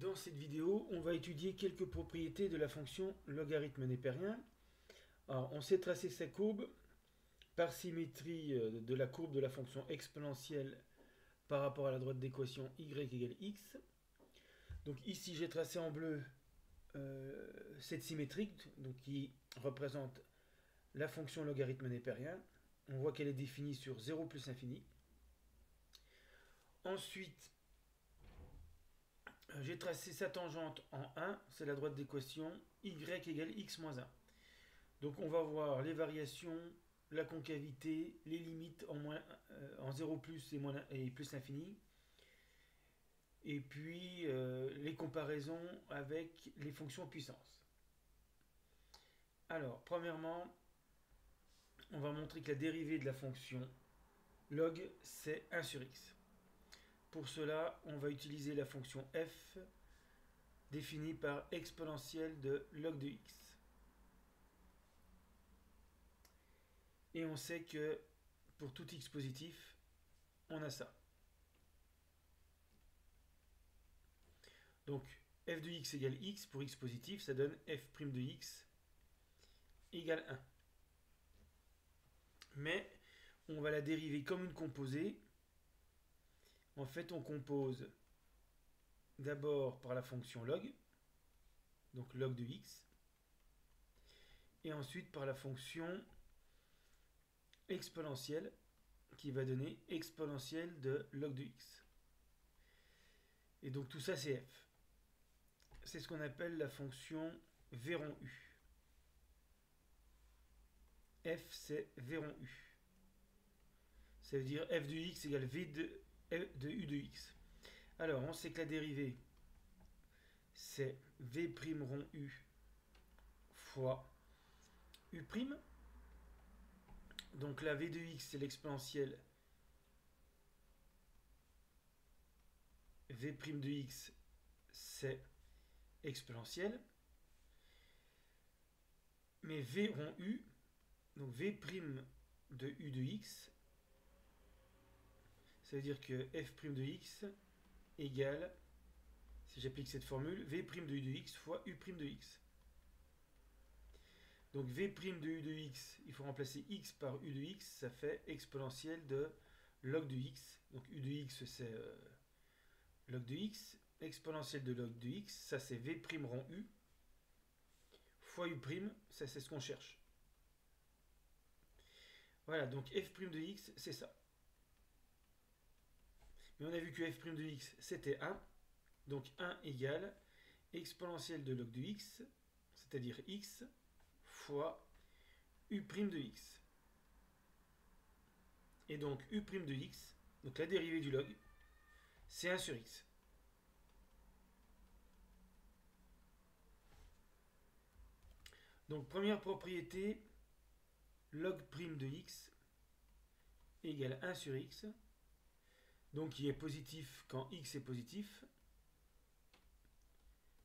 Dans cette vidéo, on va étudier quelques propriétés de la fonction logarithme népérien. Alors, on sait tracer sa courbe par symétrie de la courbe de la fonction exponentielle par rapport à la droite d'équation y égale x. Donc ici, j'ai tracé en bleu cette symétrique donc, qui représente la fonction logarithme népérien. On voit qu'elle est définie sur 0 plus infini. Ensuite, j'ai tracé sa tangente en 1, c'est la droite d'équation y égale x moins 1. Donc on va voir les variations, la concavité, les limites en 0 plus et plus l'infini, et puis les comparaisons avec les fonctions puissance. Alors, premièrement, on va montrer que la dérivée de la fonction log, c'est 1 sur x. Pour cela, on va utiliser la fonction f définie par exponentielle de log de x. Et on sait que pour tout x positif, on a ça. Donc, f de x égale x pour x positif, ça donne f' de x égale 1. Mais on va la dériver comme une composée. En fait, on compose d'abord par la fonction log, donc log de x, et ensuite par la fonction exponentielle, qui va donner exponentielle de log de x. Et donc tout ça, c'est f. C'est ce qu'on appelle la fonction v rond u. F, c'est v rond u. Ça veut dire f de x égale v de u de x. Alors, on sait que la dérivée, c'est v' rond u fois u'. Donc la v de x, c'est l'exponentielle v' de x, c'est exponentielle. Mais v rond u, donc v' de u de x, ça veut dire que f' de x égale, si j'applique cette formule, v' de u de x fois u' de x. Donc v' de u de x, il faut remplacer x par u de x, ça fait exponentielle de log de x. Donc u de x, c'est log de x. Exponentielle de log de x, ça c'est v' rond u, fois u', ça c'est ce qu'on cherche. Voilà, donc f' de x, c'est ça. Mais on a vu que f' de x, c'était 1. Donc 1 égale exponentielle de log de x, c'est-à-dire x, fois u' de x. Et donc u' de x, donc la dérivée du log, c'est 1 sur x. Donc première propriété, log' de x égale 1 sur x, donc qui est positif quand x est positif,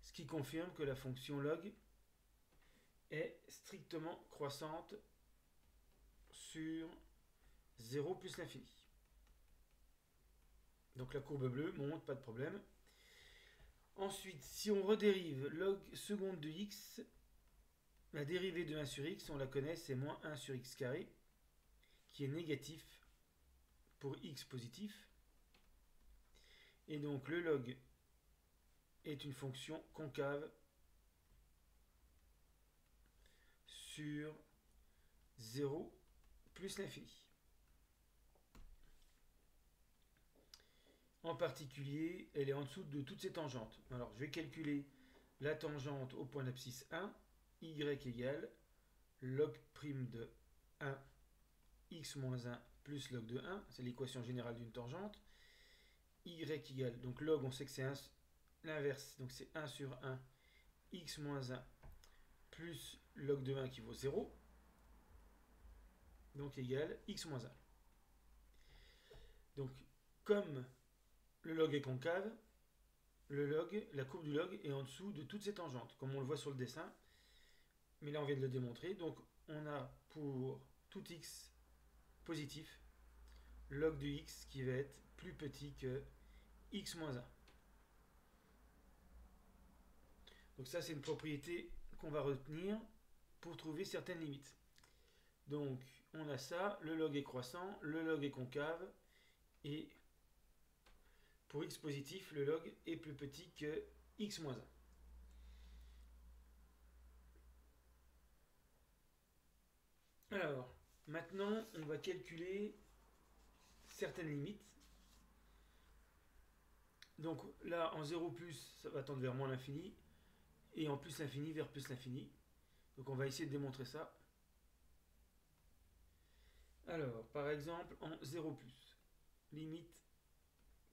ce qui confirme que la fonction log est strictement croissante sur 0 plus l'infini. Donc la courbe bleue monte, pas de problème. Ensuite, si on redérive log seconde de x, la dérivée de 1 sur x, on la connaît, c'est moins 1 sur x carré, qui est négatif pour x positif. Et donc le log est une fonction concave sur 0 plus l'infini. En particulier, elle est en dessous de toutes ces tangentes. Alors, je vais calculer la tangente au point d'abscisse 1, y égale log' de 1, x moins 1 plus log de 1, c'est l'équation générale d'une tangente. Y égale, donc log, on sait que c'est l'inverse, donc c'est 1 sur 1, x moins 1 plus log de 1 qui vaut 0, donc égale x moins 1. Donc, comme le log est concave, la courbe du log est en dessous de toutes ces tangentes, comme on le voit sur le dessin. Mais là, on vient de le démontrer. Donc, on a pour tout x positif, log de x qui va être plus petit que x moins 1. Donc ça, c'est une propriété qu'on va retenir pour trouver certaines limites. Donc, on a ça, le log est croissant, le log est concave, et pour x positif, le log est plus petit que x moins 1. Alors, maintenant, on va calculer certaines limites. Donc là, en 0 plus, ça va tendre vers moins l'infini, et en plus l'infini vers plus l'infini. Donc on va essayer de démontrer ça. Alors, par exemple, en 0 plus, limite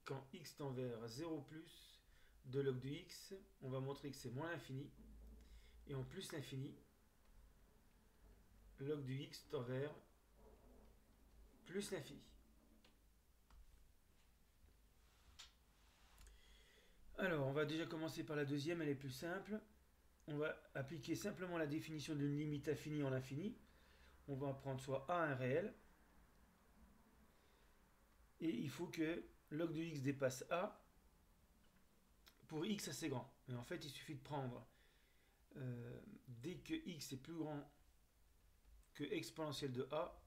quand x tend vers 0 plus de log de x, on va montrer que c'est moins l'infini, et en plus l'infini, log de x tend vers plus l'infini. Alors, on va déjà commencer par la deuxième, elle est plus simple. On va appliquer simplement la définition d'une limite infinie en l'infini. On va prendre soit a un réel, et il faut que log de x dépasse a pour x assez grand. Et en fait, il suffit de prendre, dès que x est plus grand que exponentielle de a,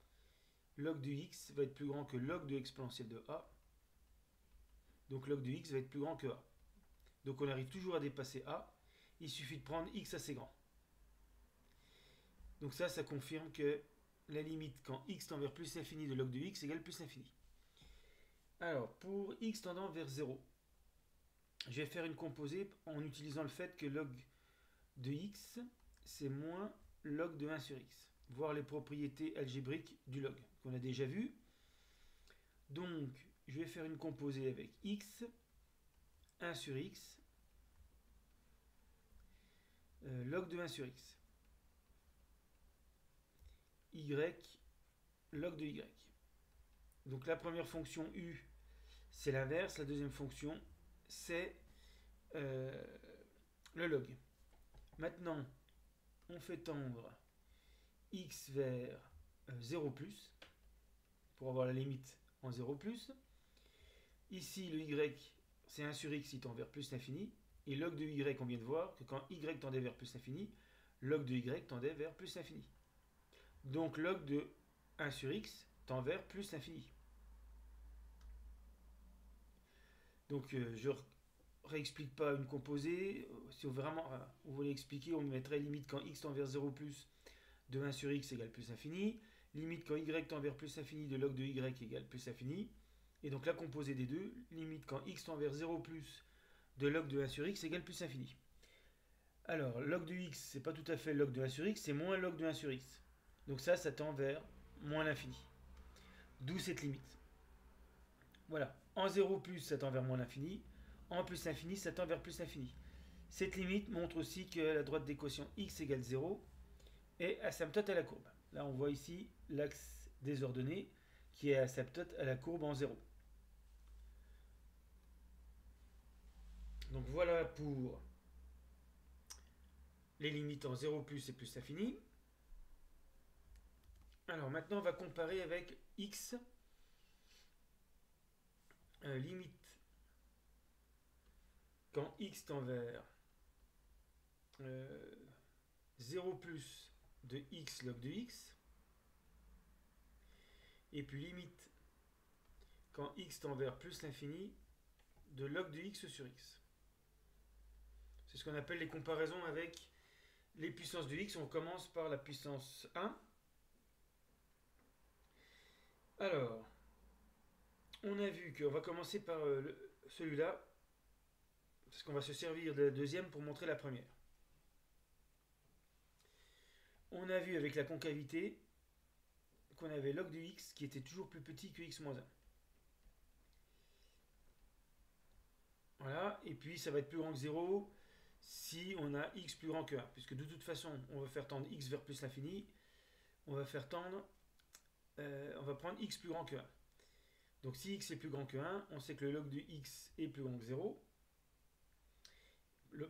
log de x va être plus grand que log de exponentielle de a. Donc log de x va être plus grand que a. Donc on arrive toujours à dépasser a. Il suffit de prendre x assez grand. Donc ça confirme que la limite quand x tend vers plus l'infini de log de x égale plus l'infini. Alors, pour x tendant vers 0, je vais faire une composée en utilisant le fait que log de x, c'est moins log de 1 sur x. Voir les propriétés algébriques du log, qu'on a déjà vu. Donc, je vais faire une composée avec x, 1 sur x, log de 1 sur x. Y, log de y. Donc la première fonction u, c'est l'inverse. La deuxième fonction, c'est le log. Maintenant, on fait tendre x vers 0 plus, pour avoir la limite en 0 plus. Ici, le y, c'est 1 sur x, il tend vers plus l'infini. Et log de y, on vient de voir que quand y tendait vers plus l'infini, log de y tendait vers plus l'infini. Donc log de 1 sur x tend vers plus l'infini. Donc je réexplique pas une composée. Si vraiment vous voulez expliquer, on mettrait limite quand x tend vers 0 plus de 1 sur x égale plus l'infini. Limite quand y tend vers plus l'infini de log de y égale plus l'infini. Et donc la composée des deux, limite quand x tend vers 0 plus de log de 1 sur x égale plus l'infini. Alors, log de x, c'est pas tout à fait log de 1 sur x, c'est moins log de 1 sur x. Donc ça tend vers moins l'infini. D'où cette limite. Voilà. En 0 plus, ça tend vers moins l'infini. En plus l'infini, ça tend vers plus l'infini. Cette limite montre aussi que la droite des quotients x égale 0 est asymptote à la courbe. Là, on voit ici l'axe désordonné qui est asymptote à la courbe en 0. Donc voilà pour les limites en 0 plus et plus l'infini. Alors maintenant, on va comparer avec x. Limite quand x tend vers 0 plus de x log de x. Et puis limite quand x tend vers plus l'infini de log de x sur x. C'est ce qu'on appelle les comparaisons avec les puissances de x. On commence par la puissance 1. Alors, on a vu qu'on va commencer par celui-là, parce qu'on va se servir de la deuxième pour montrer la première. On a vu avec la concavité qu'on avait log de x qui était toujours plus petit que x moins 1. Voilà, et puis ça va être plus grand que 0 si on a x plus grand que 1, puisque de toute façon, on va faire tendre x vers plus l'infini, on va faire tendre, on va prendre x plus grand que 1. Donc si x est plus grand que 1, on sait que le log de x est plus grand que 0,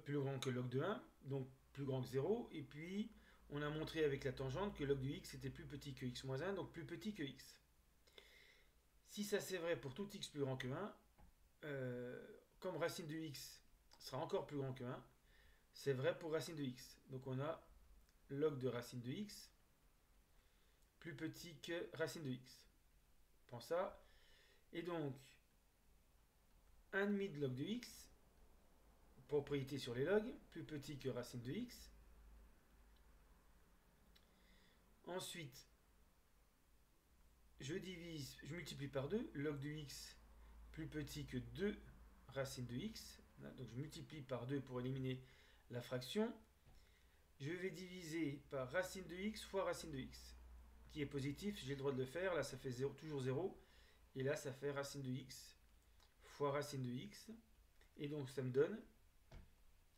plus grand que log de 1, donc plus grand que 0, et puis on a montré avec la tangente que log de x était plus petit que x moins 1, donc plus petit que x. Si ça c'est vrai pour tout x plus grand que 1, comme racine de x sera encore plus grand que 1, c'est vrai pour racine de x. Donc on a log de racine de x plus petit que racine de x. On prend ça. Et donc, 1,5 de log de x, propriété sur les logs, plus petit que racine de x. Ensuite, je multiplie par 2, log de x plus petit que 2 racine de x. Donc je multiplie par 2 pour éliminer la fraction. Je vais diviser par racine de x fois racine de x, qui est positif, j'ai le droit de le faire. Là, ça fait 0, toujours 0. Et là, ça fait racine de x fois racine de x. Et donc, ça me donne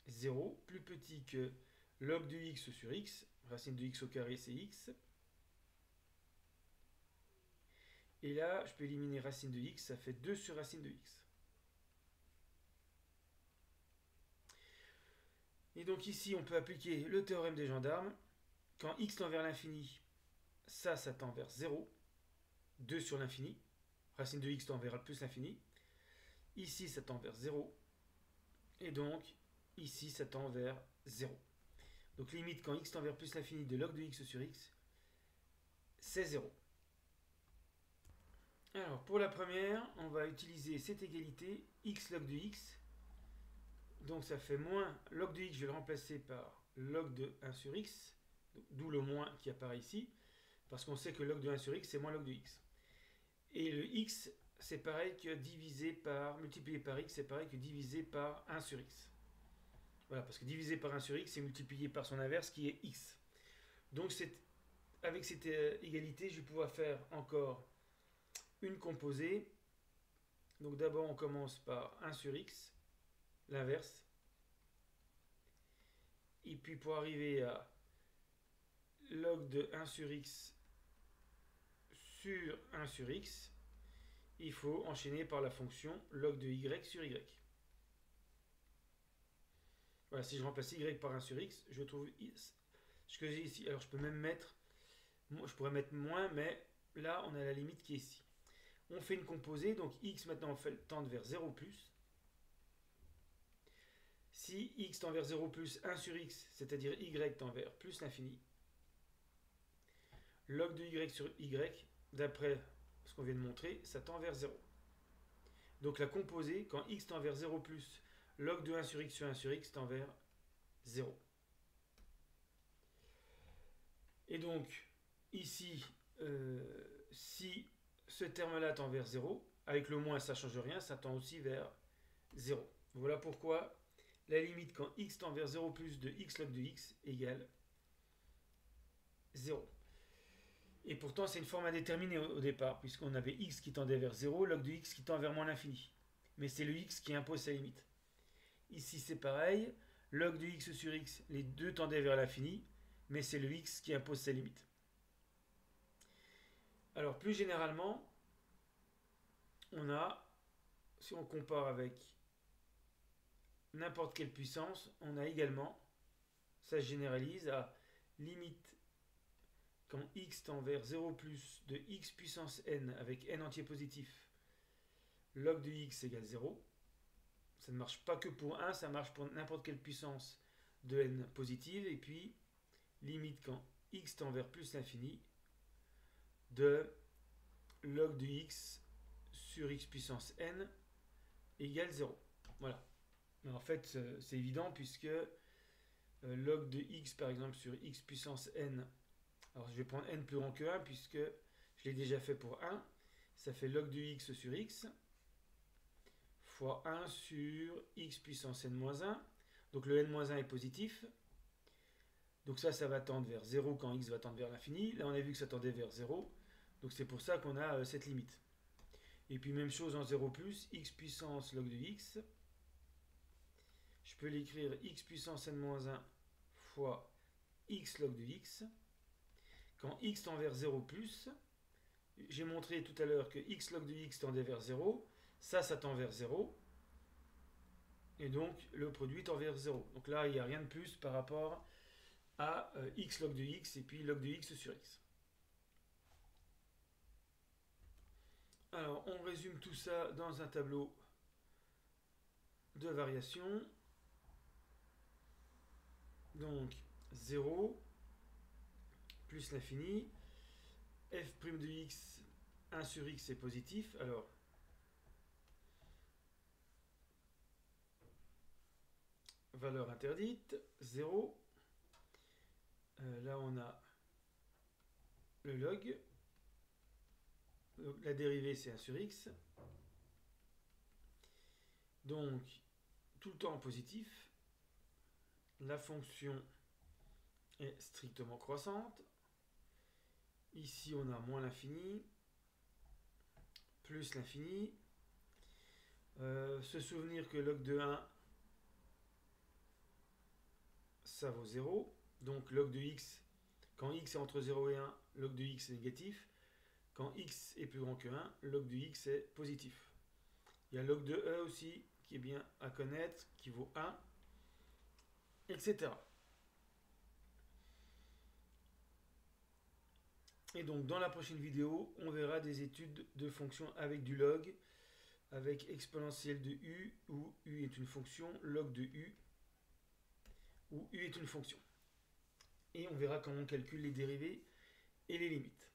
0 plus petit que log de x sur x. Racine de x au carré, c'est x. Et là, je peux éliminer racine de x, ça fait 2 sur racine de x. Et donc ici, on peut appliquer le théorème des gendarmes. Quand x tend vers l'infini, ça tend vers 0. 2 sur l'infini. Racine de x tend vers plus l'infini. Ici, ça tend vers 0. Et donc, ici, ça tend vers 0. Donc limite, quand x tend vers plus l'infini de log de x sur x, c'est 0. Alors, pour la première, on va utiliser cette égalité, x log de x. Donc ça fait moins log de x, je vais le remplacer par log de 1 sur x, d'où le moins qui apparaît ici, parce qu'on sait que log de 1 sur x, c'est moins log de x. Et le x, c'est pareil que divisé par, multiplié par x, c'est pareil que divisé par 1 sur x. Voilà, parce que divisé par 1 sur x, c'est multiplié par son inverse qui est x. Donc avec cette égalité, je vais pouvoir faire encore une composée. Donc d'abord, on commence par 1 sur x, l'inverse. Et puis pour arriver à log de 1 sur x sur 1 sur x, il faut enchaîner par la fonction log de y sur y. Voilà, si je remplace y par 1 sur x, je trouve ce que j'ai ici. Alors je peux même mettre, je pourrais mettre moins, mais là on a la limite qui est ici. On fait une composée, donc x maintenant tend vers 0 plus. Si x tend vers 0 plus 1 sur x, c'est-à-dire y tend vers plus l'infini, log de y sur y, d'après ce qu'on vient de montrer, ça tend vers 0. Donc la composée, quand x tend vers 0 plus, log de 1 sur x sur 1 sur x tend vers 0. Et donc, ici, si ce terme-là tend vers 0, avec le moins ça ne change rien, ça tend aussi vers 0. Voilà pourquoi la limite quand x tend vers 0 plus de x log de x égale 0. Et pourtant, c'est une forme indéterminée au départ, puisqu'on avait x qui tendait vers 0, log de x qui tend vers moins l'infini. Mais c'est le x qui impose sa limite. Ici, c'est pareil, log de x sur x, les deux tendaient vers l'infini, mais c'est le x qui impose sa limite. Alors, plus généralement, on a, si on compare avec n'importe quelle puissance, on a également, ça se généralise à limite quand x tend vers 0 plus de x puissance n avec n entier positif, log de x égale 0. Ça ne marche pas que pour 1, ça marche pour n'importe quelle puissance de n positive. Et puis, limite quand x tend vers plus l'infini de log de x sur x puissance n égale 0. Voilà. Mais en fait, c'est évident puisque log de x, par exemple, sur x puissance n, alors je vais prendre n plus grand que 1 puisque je l'ai déjà fait pour 1. Ça fait log de x sur x fois 1 sur x puissance n-1. Donc le n-1 est positif. Donc ça va tendre vers 0 quand x va tendre vers l'infini. Là, on a vu que ça tendait vers 0. Donc c'est pour ça qu'on a cette limite. Et puis même chose en 0 plus, x puissance log de x. Je peux l'écrire x puissance n-1 fois x log de x. Quand x tend vers 0 plus, j'ai montré tout à l'heure que x log de x tendait vers 0. Ça tend vers 0. Et donc, le produit tend vers 0. Donc là, il n'y a rien de plus par rapport à x log de x et puis log de x sur x. Alors, on résume tout ça dans un tableau de variation. Donc 0 plus l'infini. F' de x, 1 sur x est positif. Alors, valeur interdite, 0. Là, on a le log. Donc, la dérivée, c'est 1 sur x. Donc, tout le temps en positif. La fonction est strictement croissante. Ici, on a moins l'infini, plus l'infini. Se souvenir que log de 1, ça vaut 0. Donc, log de x, quand x est entre 0 et 1, log de x est négatif. Quand x est plus grand que 1, log de x est positif. Il y a log de e aussi, qui est bien à connaître, qui vaut 1, etc. Et donc, dans la prochaine vidéo, on verra des études de fonctions avec du log, avec exponentielle de u, où u est une fonction, log de u, où u est une fonction. Et on verra comment on calcule les dérivées et les limites.